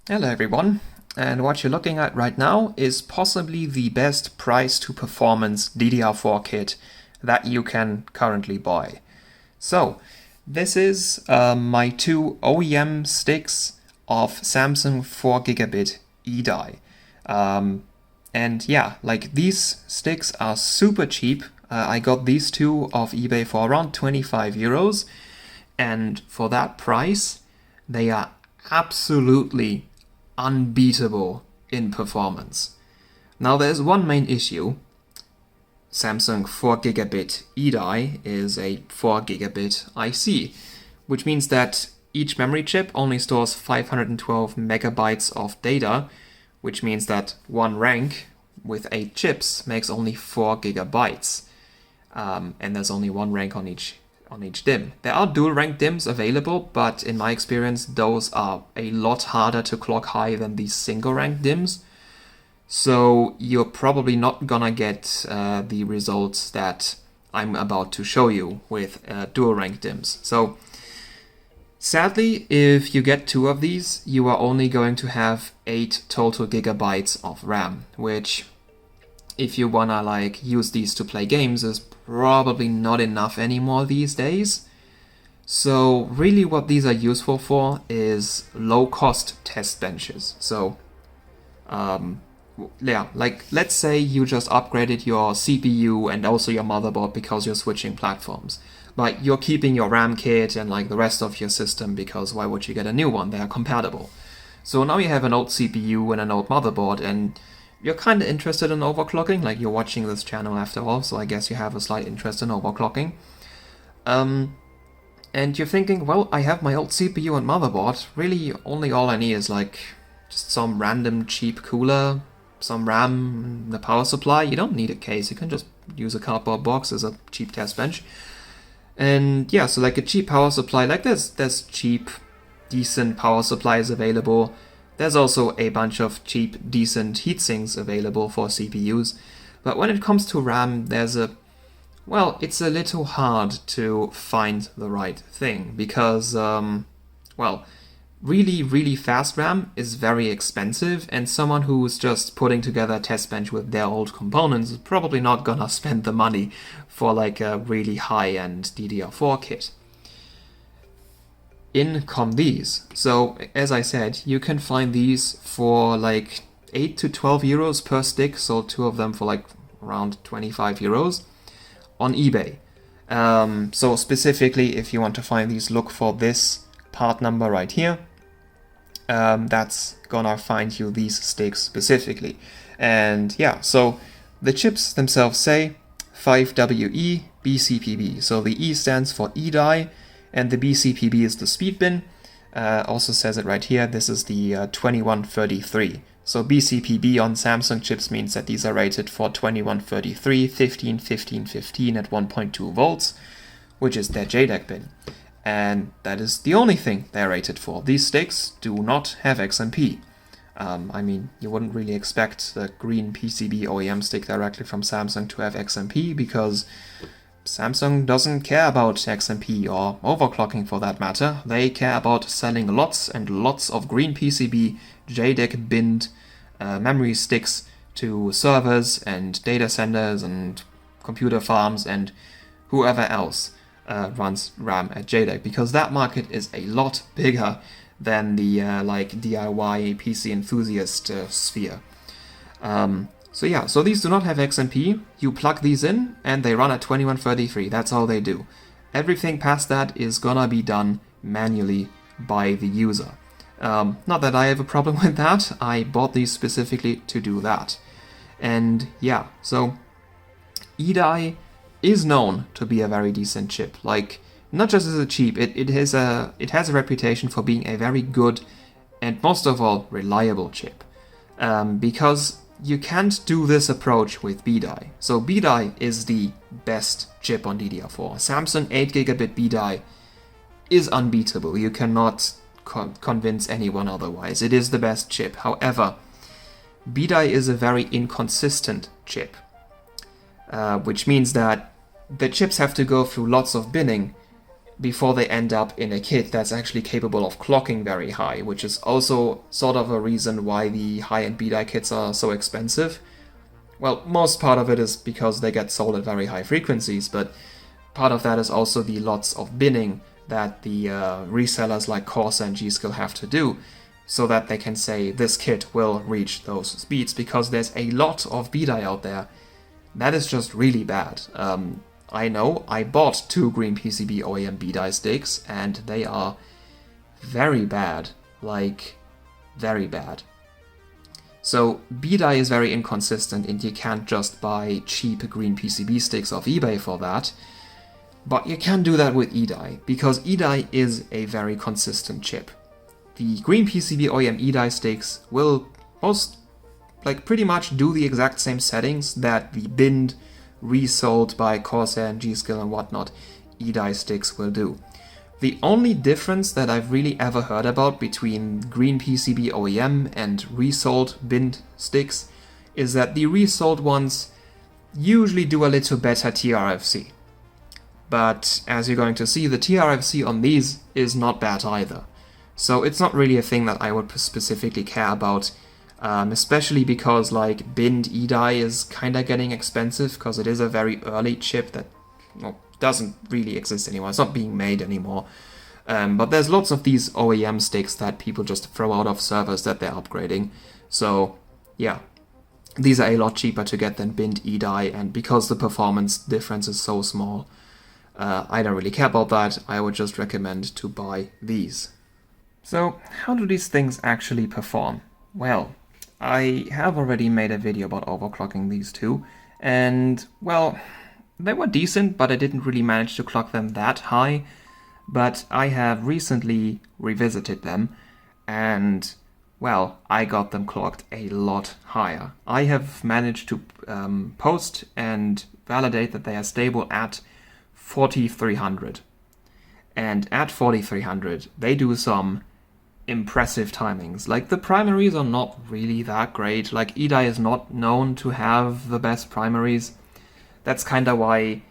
Hello everyone, and what you're looking at right now is possibly the best price to performance DDR4 kit that you can currently buy. So, this is my two OEM sticks of Samsung 4GB eDie. And yeah, like these sticks are super cheap. I got these two off eBay for around 25 euros, and for that price, they are absolutely unbeatable in performance. Now there's one main issue. Samsung 4GB eDie is a 4GB IC, which means that each memory chip only stores 512 megabytes of data, which means that one rank with 8 chips makes only 4 gigabytes. And there's only one rank on each DIMM. There are dual rank DIMMs available, but in my experience, those are a lot harder to clock high than these single rank DIMMs. So you're probably not gonna get the results that I'm about to show you with dual rank DIMMs. So sadly, if you get two of these, you are only going to have 8 total gigabytes of RAM, which, if you wanna use these to play games, is probably not enough anymore these days. So really what these are useful for is low-cost test benches. So yeah, let's say you just upgraded your CPU and also your motherboard because you're switching platforms. But you're keeping your RAM kit and the rest of your system because why would you get a new one? They are compatible. So now you have an old CPU and an old motherboard, and you're kind of interested in overclocking, like you're watching this channel after all, so I guess you have a slight interest in overclocking. And you're thinking, well, I have my old CPU and motherboard, really only all I need is just some random cheap cooler, some RAM, the power supply. You don't need a case, you can just use a cardboard box as a cheap test bench. And yeah, so a cheap power supply, there's cheap, decent power supplies available. There's also a bunch of cheap, decent heatsinks available for CPUs. But when it comes to RAM, it's a little hard to find the right thing because, really, really fast RAM is very expensive, and someone who's just putting together a test bench with their old components is probably not gonna spend the money for a really high-end DDR4 kit. In come these. So as I said, you can find these for 8 to 12 euros per stick, so two of them for around 25 euros on eBay. So specifically, if you want to find these, look for this part number right here. That's gonna find you these sticks specifically. And yeah, so the chips themselves say 5WE BCPB. So the E stands for eDie, and the BCPB is the speed bin. Also says it right here, this is the 2133. So BCPB on Samsung chips means that these are rated for 2133, 15, 15, 15 at 1.2 volts, which is their JDEC bin. And that is the only thing they're rated for. These sticks do not have XMP. You wouldn't really expect the green PCB OEM stick directly from Samsung to have XMP because Samsung doesn't care about XMP or overclocking for that matter. They care about selling lots and lots of green PCB JDEC binned memory sticks to servers and data centers and computer farms and whoever else runs RAM at JDEC, because that market is a lot bigger than the DIY PC enthusiast sphere. So these do not have XMP. You plug these in and they run at 2133. That's all they do. Everything past that is gonna be done manually by the user. Not that I have a problem with that. I bought these specifically to do that. And yeah, so eDie is known to be a very decent chip. Not just as a cheap, it has a reputation for being a very good and most of all reliable chip. Because you can't do this approach with BDie. So BDie is the best chip on DDR4. Samsung 8GB BDie is unbeatable. You cannot convince anyone otherwise. It is the best chip. However, BDie is a very inconsistent chip, which means that the chips have to go through lots of binning before they end up in a kit that's actually capable of clocking very high, which is also sort of a reason why the high-end B-die kits are so expensive. Well, most part of it is because they get sold at very high frequencies, but part of that is also the lots of binning that the resellers like Corsair and G.Skill have to do, so that they can say this kit will reach those speeds, because there's a lot of B-die out there that is just really bad. I know, I bought 2 green PCB OEM B-die sticks, and they are very bad, like, very bad. So B-die is very inconsistent, and you can't just buy cheap green PCB sticks off eBay for that. But you can do that with E-die, because E-die is a very consistent chip. The green PCB OEM E-die sticks will pretty much do the exact same settings that the binned, resold by Corsair and G.Skill and whatnot E-die sticks will do. The only difference that I've really ever heard about between green PCB OEM and resold binned sticks is that the resold ones usually do a little better TRFC. But as you're going to see, the TRFC on these is not bad either. So it's not really a thing that I would specifically care about, especially because like binned E-die is kind of getting expensive, because it is a very early chip that doesn't really exist anymore. It's not being made anymore. But there's lots of these OEM sticks that people just throw out of servers that they're upgrading. So yeah, these are a lot cheaper to get than binned E-die, and because the performance difference is so small, I don't really care about that. I would just recommend to buy these. So how do these things actually perform? Well, I have already made a video about overclocking these two, and well, they were decent, but I didn't really manage to clock them that high. But I have recently revisited them, and well, I got them clocked a lot higher. I have managed to post and validate that they are stable at 4300. And at 4300, they do some impressive timings. Like, the primaries are not really that great. Like, E-die is not known to have the best primaries. That's kind of why,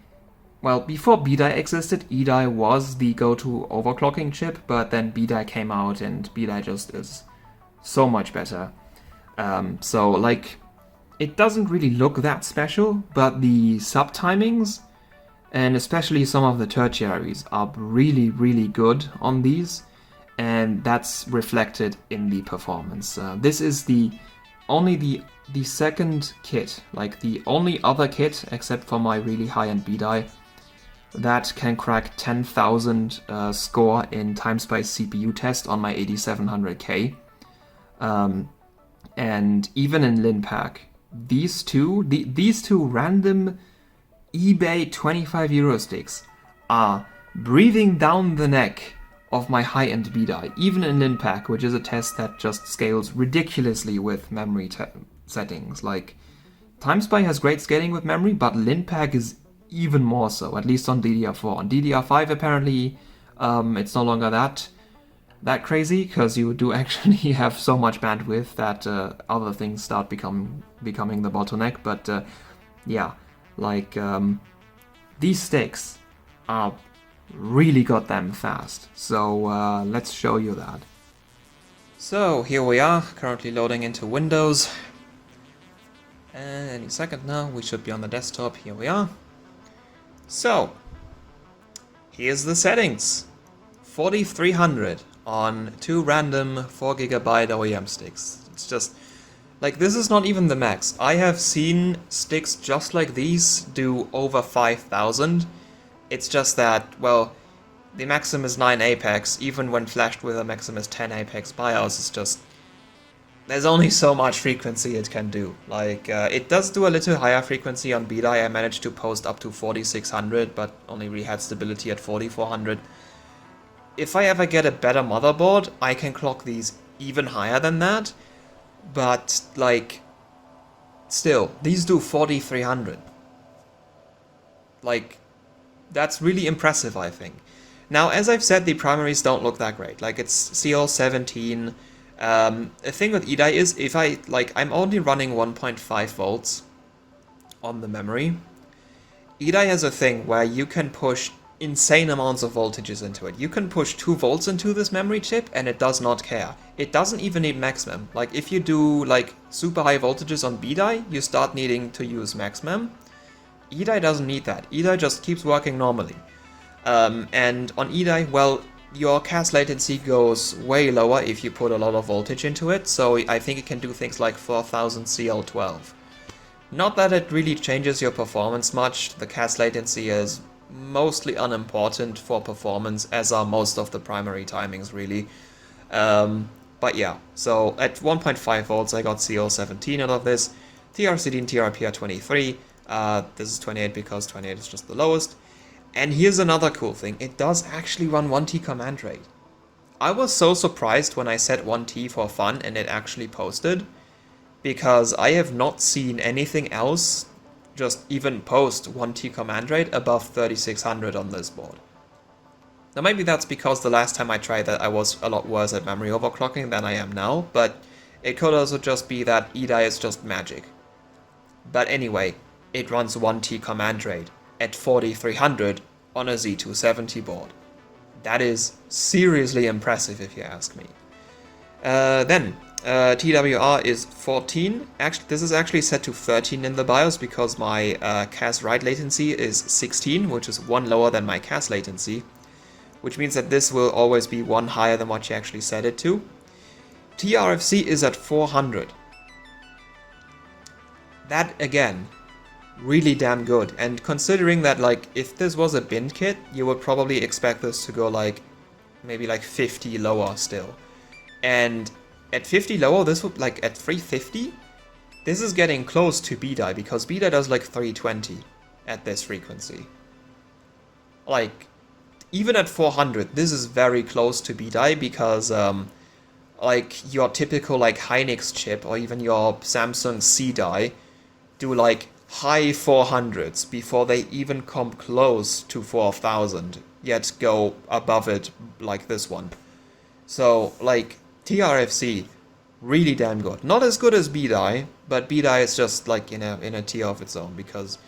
well, before B-die existed, E-die was the go-to overclocking chip, but then B-die came out, and B-die just is so much better. So, like, it doesn't really look that special, but the sub-timings, and especially some of the tertiaries, are really, really good on these, and that's reflected in the performance. This is only the second kit, like the only other kit, except for my really high-end B-die, that can crack 10,000 score in time-space CPU test on my 8700K. And even in LinPack, these two random eBay 25 euro sticks are breathing down the neck of my high-end B-die, even in LinPack, which is a test that just scales ridiculously with memory settings. Like, TimeSpy has great scaling with memory, but LinPack is even more so, at least on DDR4. On DDR5, apparently, it's no longer that crazy, because you do actually have so much bandwidth that other things start becoming the bottleneck. But yeah, like, these sticks are really goddamn fast. So let's show you that. So here we are, currently loading into Windows. And any second now, we should be on the desktop. Here we are. So, here's the settings. 4300 on 2 random 4GB OEM sticks. It's just, like, this is not even the max. I have seen sticks just like these do over 5000. It's just that, well, the Maximus 9 Apex, even when flashed with a Maximus 10 Apex BIOS, is just, there's only so much frequency it can do. Like, it does do a little higher frequency on B-die. I managed to post up to 4600, but only really had stability at 4400. If I ever get a better motherboard, I can clock these even higher than that. But, like, still, these do 4300. Like, that's really impressive, I think. Now, as I've said, the primaries don't look that great. Like, it's CL17. The thing with E-die is, if I'm only running 1.5 volts on the memory. E-die has a thing where you can push insane amounts of voltages into it. You can push 2 volts into this memory chip and it does not care. It doesn't even need maximum. Like if you do like super high voltages on B-die, you start needing to use maximum. E-die doesn't need that. E-die just keeps working normally. And on E-die, well, your CAS latency goes way lower if you put a lot of voltage into it, so I think it can do things like 4000 CL12. Not that it really changes your performance much. The CAS latency is mostly unimportant for performance, as are most of the primary timings really. But yeah, so at 1.5 volts I got CL17 out of this. TRCD and TRP are 23. This is 28 because 28 is just the lowest. And here's another cool thing, it does actually run 1T command rate. I was so surprised when I set 1T for fun and it actually posted, because I have not seen anything else just even post 1T command rate above 3600 on this board. Now maybe that's because the last time I tried that I was a lot worse at memory overclocking than I am now, but it could also just be that E-die is just magic. But anyway, it runs 1T command rate at 4300 on a Z270 board. That is seriously impressive if you ask me. Then TWR is 14. Actually, this is actually set to 13 in the BIOS because my CAS write latency is 16, which is 1 lower than my CAS latency, which means that this will always be 1 higher than what you actually set it to. TRFC is at 400. That, again, really damn good, and considering that like if this was a bin kit, you would probably expect this to go like maybe like 50 lower still, and at 50 lower this would like at 350 this is getting close to B-die, because B-die does like 320 at this frequency. Like even at 400 this is very close to B-die, because like your typical like Hynix chip or even your Samsung C-die do like high 400s before they even come close to 4000, yet go above it like this one. So like TRFC, really damn good. Not as good as B-die, but B-die is just like in a tier of its own, because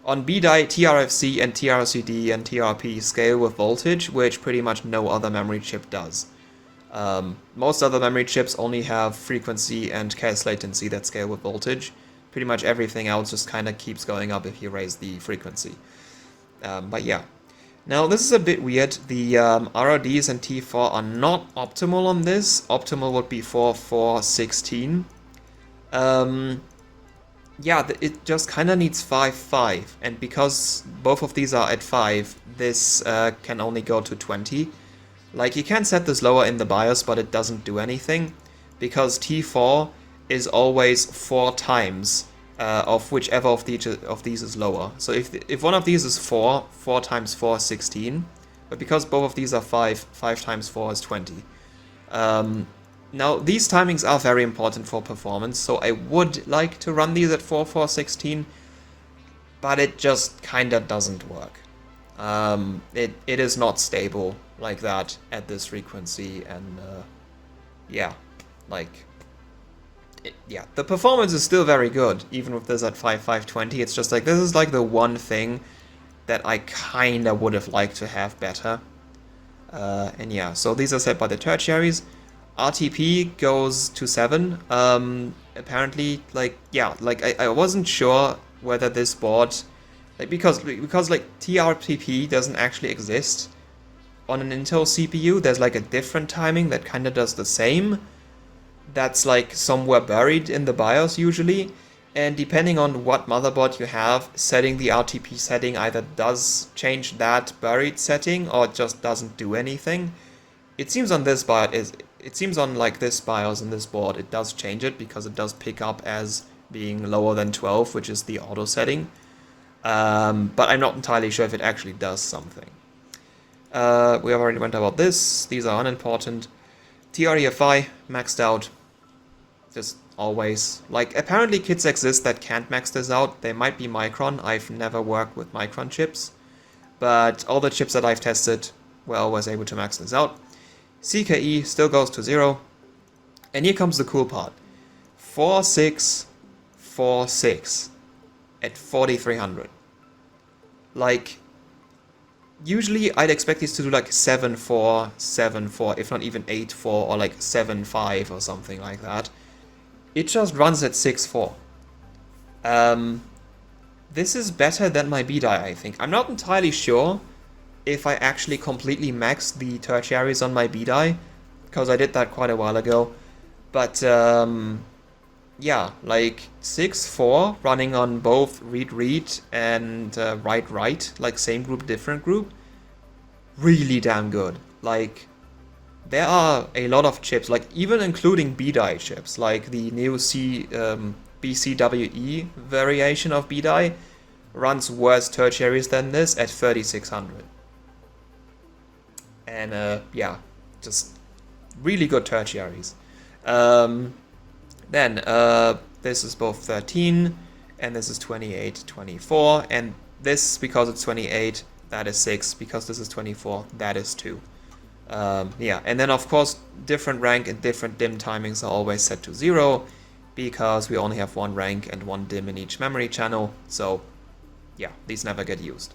on B-die TRFC and TRCD and TRP scale with voltage, which pretty much no other memory chip does. Most other memory chips only have frequency and CAS latency that scale with voltage. Pretty much everything else just kind of keeps going up if you raise the frequency. But yeah. Now this is a bit weird. The RRDs and T4 are not optimal on this. Optimal would be for 416. Yeah, it just kind of needs 5.5. And because both of these are at 5, this can only go to 20. Like you can set this lower in the BIOS, but it doesn't do anything, because T4 is always 4 times of whichever of these is lower. So if one of these is 4 times 4 is 16, but because both of these are 5 times 4 is 20. Now these timings are very important for performance, so I would like to run these at 4.416, but it just kinda doesn't work. It is not stable like that at this frequency, and yeah, like yeah, the performance is still very good, even with this at 5.520. It's just like, this is like the one thing that I kinda would have liked to have better. And yeah, so these are set by the tertiaries. RTP goes to 7. Apparently, like, yeah, like I wasn't sure whether this board, like, because like TRPP doesn't actually exist on an Intel CPU. There's like a different timing that kinda does the same. That's like somewhere buried in the BIOS usually, and depending on what motherboard you have, setting the RTP setting either does change that buried setting or it just doesn't do anything. It seems on this BIOS, it seems on like this BIOS and this board, it does change it because it does pick up as being lower than 12, which is the auto setting. But I'm not entirely sure if it actually does something. We have already went about this. These are unimportant. TREFI maxed out. Just always. Like, apparently kits exist that can't max this out. They might be Micron. I've never worked with Micron chips. But all the chips that I've tested were always able to max this out. CKE still goes to 0. And here comes the cool part. 4646 at 4300. Like, usually I'd expect these to do like 7.4, 7.4, if not even 8.4 or like 7.5 or something like that. It just runs at 6.4. This is better than my B-die, I think. I'm not entirely sure if I actually completely maxed the tertiaries on my B-die, because I did that quite a while ago. But yeah, like 6.4 running on both read-read and write-write, like same group, different group, really damn good. Like, there are a lot of chips, like even including B-die chips, like the new BCWE variation of B-die runs worse tertiaries than this at 3600. And yeah, just really good tertiaries. Then this is both 13 and this is 28, 24, and this, because it's 28, that is 6, because this is 24, that is 2. Yeah, and then of course different rank and different dim timings are always set to 0, because we only have one rank and one dim in each memory channel, so yeah, these never get used.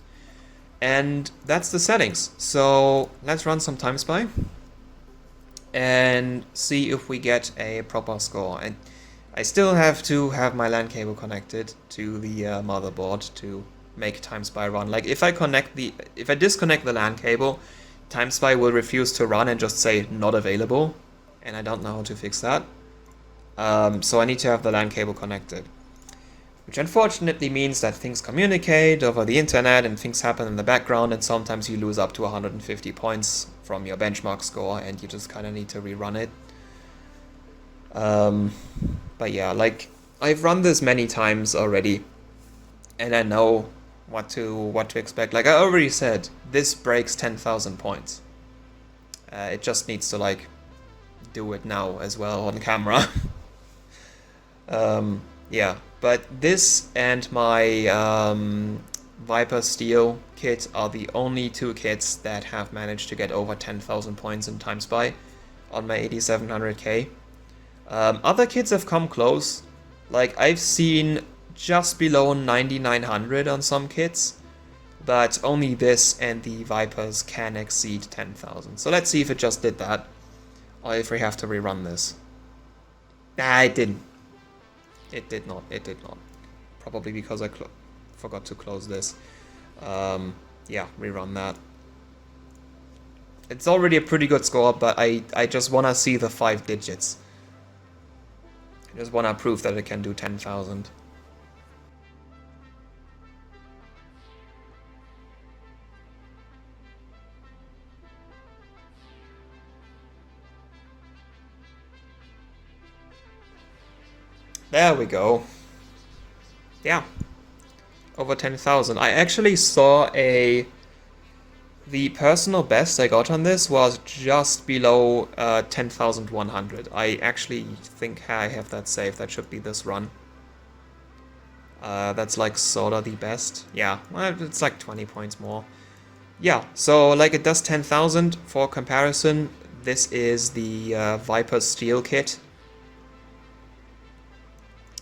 And that's the settings. So let's run some time spy and see if we get a proper score. And I still have to have my LAN cable connected to the motherboard to make time spy run. Like if I disconnect the LAN cable, time spy will refuse to run and just say not available, and I don't know how to fix that. So I need to have the LAN cable connected, which unfortunately means that things communicate over the internet and things happen in the background, and sometimes you lose up to 150 points from your benchmark score and you just kind of need to rerun it. But yeah, like I've run this many times already and I know what to expect. Like I already said, this breaks 10,000 points. It just needs to like do it now as well on camera. Yeah, but this and my Viper Steel kit are the only two kits that have managed to get over 10,000 points in time spy on my 8700K. Other kits have come close. Like I've seen just below 9900 on some kits, but only this and the Vipers can exceed 10,000. So let's see if it just did that, or if we have to rerun this. Nah, it didn't. It did not. It did not. Probably because I forgot to close this. Yeah, rerun that. It's already a pretty good score, but I just want to see the 5 digits. I just want to prove that it can do 10,000. There we go. Yeah. Over 10,000. I actually saw the personal best I got on this was just below 10,100. I actually think I have that saved. That should be this run. That's like sorta the best. Yeah, well, it's like 20 points more. Yeah, so like it does 10,000. For comparison, this is the Viper Steel kit.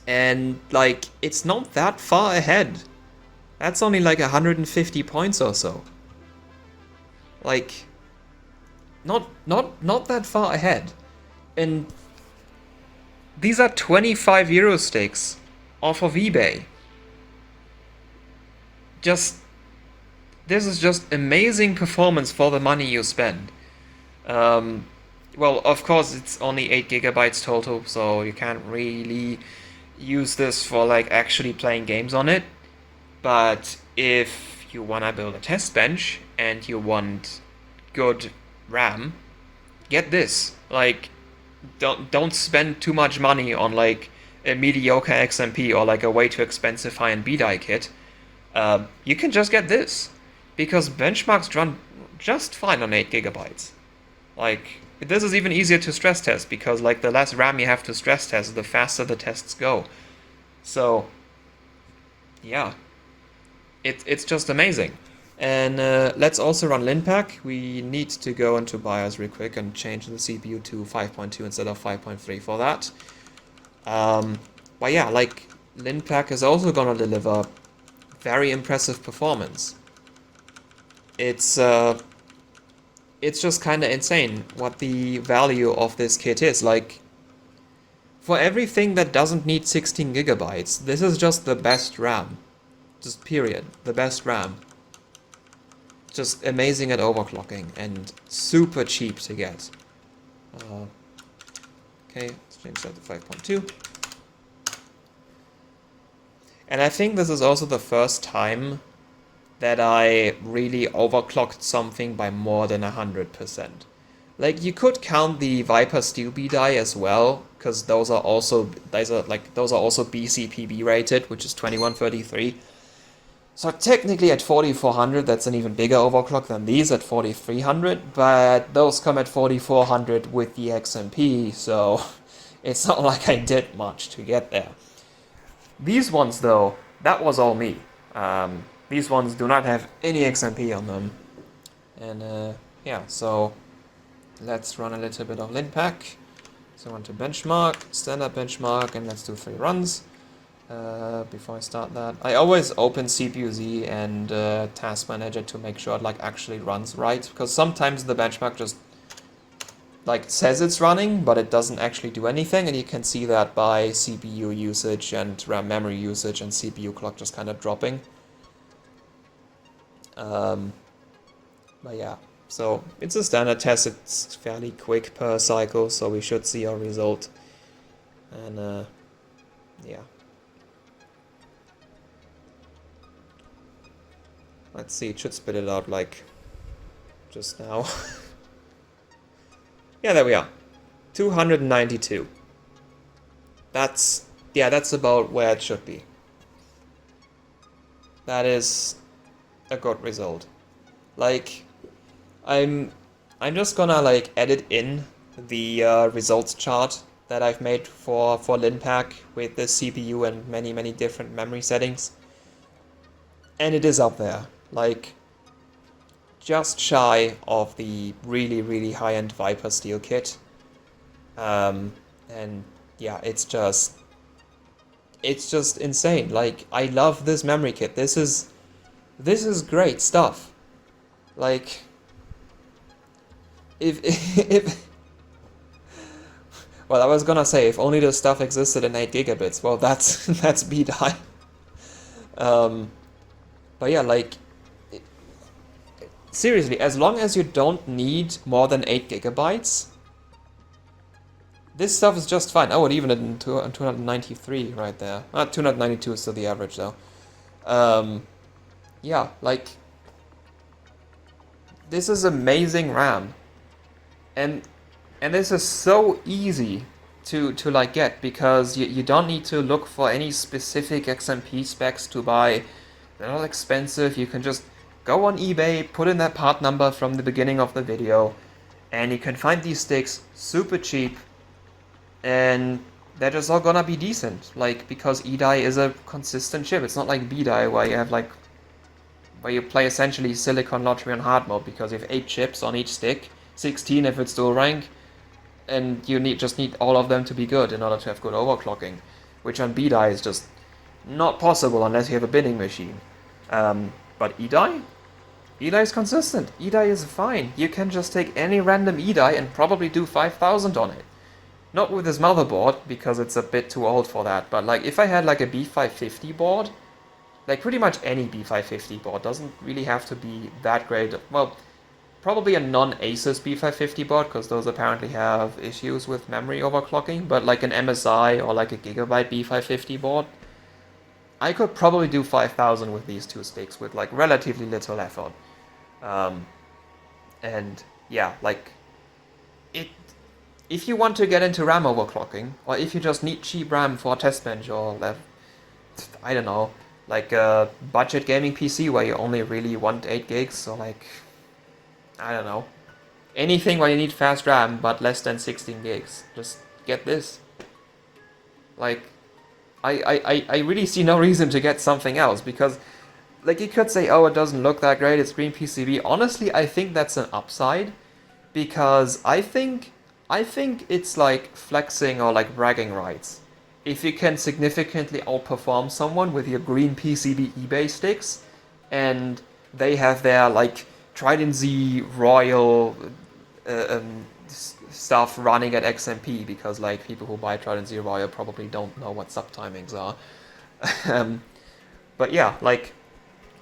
And like it's not that far ahead. That's only like 150 points or so. Like not that far ahead. And these are 25 euro sticks off of eBay. This is just amazing performance for the money you spend. Well, of course it's only 8 gigabytes total, so you can't really use this for like actually playing games on it. But if you wanna build a test bench and you want good RAM, get this. Like, don't spend too much money on like a mediocre XMP or like a way too expensive high-end B-die kit. You can just get this, because benchmarks run just fine on 8 gigabytes. Like, this is even easier to stress test, because like the less RAM you have to stress test, the faster the tests go. So yeah, it's just amazing. And let's also run LinPack. We need to go into BIOS real quick and change the CPU to 5.2 instead of 5.3 for that. But yeah, like LinPack is also gonna deliver very impressive performance. it's just kind of insane what the value of this kit is. Like, for everything that doesn't need 16 gigabytes, this is just the best RAM. Just period. The best RAM. Just amazing at overclocking and super cheap to get. Okay, let's change that to 5.2. And I think this is also the first time that I really overclocked something by more than 100%. Like, you could count the Viper Steel B die as well, because those are also BCPB rated, which is 2133. So technically at 4400, that's an even bigger overclock than these at 4300, but those come at 4400 with the XMP, so it's not like I did much to get there. These ones, though, that was all me. These ones do not have any XMP on them. And yeah, so let's run a little bit of linpack. So I want to benchmark, standard benchmark, and let's do 3 runs. Before I start that, I always open CPU-Z and Task Manager to make sure it like actually runs right, because sometimes the benchmark just like says it's running, but it doesn't actually do anything, and you can see that by CPU usage and RAM memory usage and CPU clock just kind of dropping. But yeah, so it's a standard test. It's fairly quick per cycle, so we should see our result. And yeah. Let's see, it should spit it out like just now. Yeah, there we are. 292. That's about where it should be. That is a good result. Like, I'm just gonna like edit in the results chart that I've made for linpack with the CPU and many different memory settings. And it is up there. Like, just shy of the really high-end Viper Steel kit. And yeah, it's just insane. Like, I love this memory kit. This is great stuff. Like, if well, I was gonna say, if only this stuff existed in 8 gigabits. Well, that's B-die. But yeah, like, seriously, as long as you don't need more than 8 gigabytes, this stuff is just fine. Oh, it even in 293 right there. 292 is still the average, though. Yeah, like, this is amazing RAM. And this is so easy to like get, because you don't need to look for any specific XMP specs to buy. They're not expensive. You can just go on eBay, put in that part number from the beginning of the video, and you can find these sticks super cheap, and they're just all gonna be decent. Like, because E-die is a consistent chip. It's not like B-die where you have like, where you play essentially silicon lottery on hard mode, because you have 8 chips on each stick, 16 if it's dual rank, and you just need all of them to be good in order to have good overclocking, which on B-die is just not possible unless you have a binning machine. But E-die is consistent. E-die is fine. You can just take any random E-die and probably do 5,000 on it. Not with this motherboard, because it's a bit too old for that, but like, if I had like a B550 board, like pretty much any B550 board, doesn't really have to be that great. Well, probably a non-Asus B550 board, because those apparently have issues with memory overclocking, but like an MSI or like a Gigabyte B550 board, I could probably do 5,000 with these two sticks with like relatively little effort. And yeah, like, if you want to get into RAM overclocking, or if you just need cheap RAM for a test bench, or I don't know, like a budget gaming PC where you only really want 8 gigs, or like, I don't know, anything where you need fast RAM but less than 16 gigs, just get this. Like, I really see no reason to get something else, because like, you could say, oh, it doesn't look that great, it's green PCB. Honestly, I think that's an upside, because I think it's like flexing or like bragging rights. If you can significantly outperform someone with your green PCB eBay sticks, and they have their like Trident Z Royal stuff running at XMP, because like people who buy Trident Z Royal probably don't know what subtimings are. But yeah, like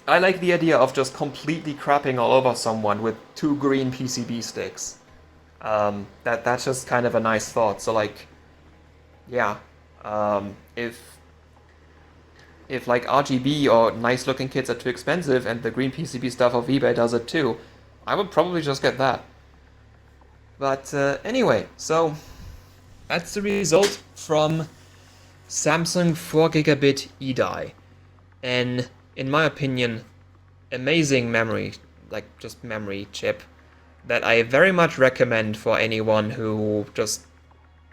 I like the idea of just completely crapping all over someone with 2 green PCB sticks. That's just kind of a nice thought. So like, yeah, if like RGB or nice looking kits are too expensive and the green PCB stuff of eBay does it too, I would probably just get that. But anyway, so that's the result from Samsung 4GB eDie. And in my opinion, amazing memory, like just memory chip that I very much recommend for anyone who just,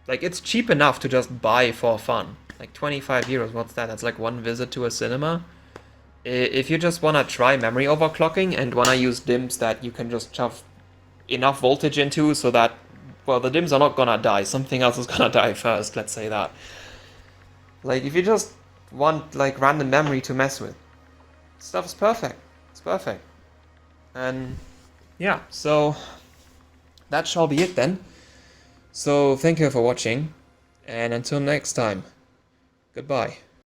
like, it's cheap enough to just buy for fun. Like 25 euros, what's that? That's like one visit to a cinema. If you just want to try memory overclocking and want to use DIMMs that you can just shove enough voltage into so that, well, the DIMMs are not gonna die, something else is gonna die first, let's say that. Like, if you just want, like, random memory to mess with, stuff is perfect. It's perfect. And yeah, so that shall be it then. So thank you for watching, and until next time, goodbye.